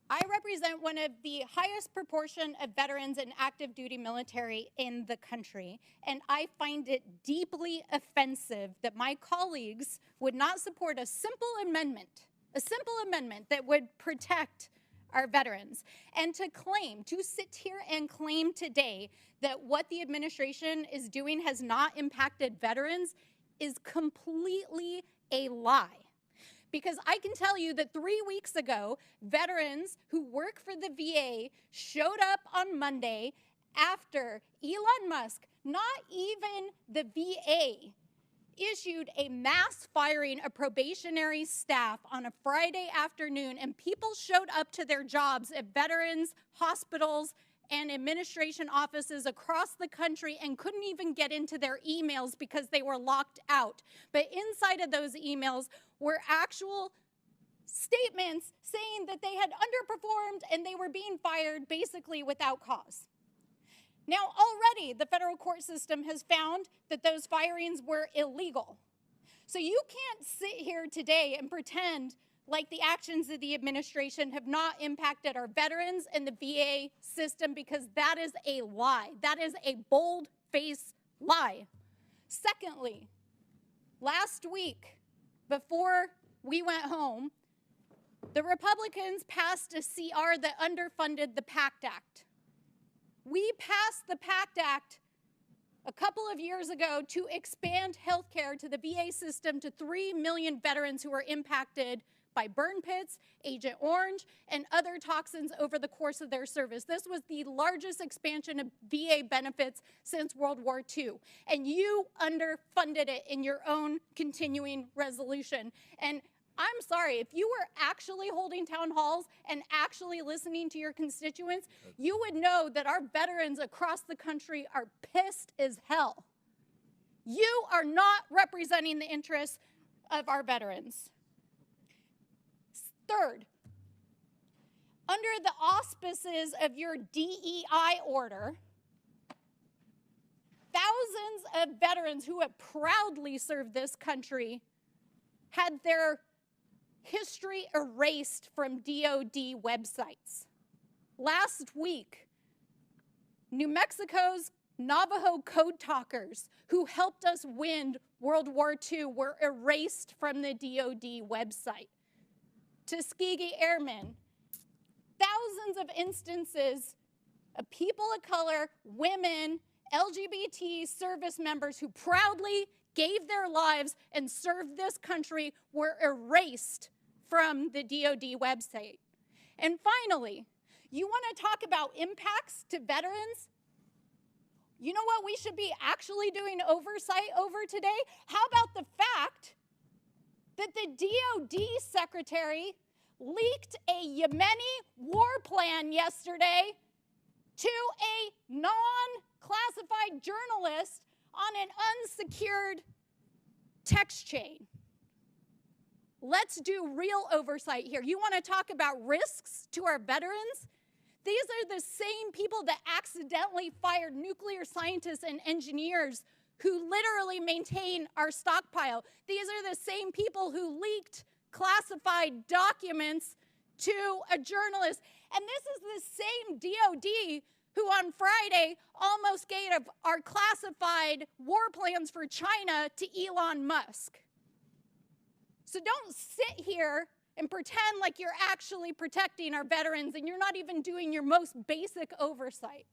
I represent one of the highest proportion of veterans in active duty military in the country, and I find it deeply offensive that my colleagues would not support a simple amendment that would protect our veterans. And to sit here and claim today that what the administration is doing has not impacted veterans is completely a lie. Because I can tell you that 3 weeks ago, veterans who work for the VA showed up on Monday after Elon Musk, not even the VA, issued a mass firing of probationary staff on a Friday afternoon, and people showed up to their jobs at veterans, hospitals, and administration offices across the country and couldn't even get into their emails because they were locked out. But inside of those emails were actual statements saying that they had underperformed and they were being fired basically without cause. Now, already the federal court system has found that those firings were illegal. So you can't sit here today and pretend like the actions of the administration have not impacted our veterans and the VA system, because that is a lie. That is a bold-faced lie. Secondly, last week, before we went home, the Republicans passed a CR that underfunded the PACT Act. We passed the PACT Act a couple of years ago to expand health care to the VA system to 3 million veterans who were impacted by burn pits, Agent Orange, and other toxins over the course of their service. This was the largest expansion of VA benefits since World War II. And you underfunded it in your own continuing resolution. And I'm sorry, if you were actually holding town halls and actually listening to your constituents, you would know that our veterans across the country are pissed as hell. You are not representing the interests of our veterans. Third, under the auspices of your DEI order, thousands of veterans who have proudly served this country had their history erased from DoD websites. Last week, New Mexico's Navajo code talkers who helped us win World War II were erased from the DoD website. Tuskegee Airmen, thousands of instances of people of color, women, LGBT service members who proudly gave their lives and served this country were erased from the DoD website. And finally, you want to talk about impacts to veterans? You know what we should be actually doing oversight over today? How about the fact that the DoD secretary leaked a Yemeni war plan yesterday to a non-classified journalist on an unsecured text chain? Let's do real oversight here. You want to talk about risks to our veterans? These are the same people that accidentally fired nuclear scientists and engineers who literally maintain our stockpile. These are the same people who leaked classified documents to a journalist. And this is the same DoD who on Friday almost gave our classified war plans for China to Elon Musk. So don't sit here and pretend like you're actually protecting our veterans and you're not even doing your most basic oversight.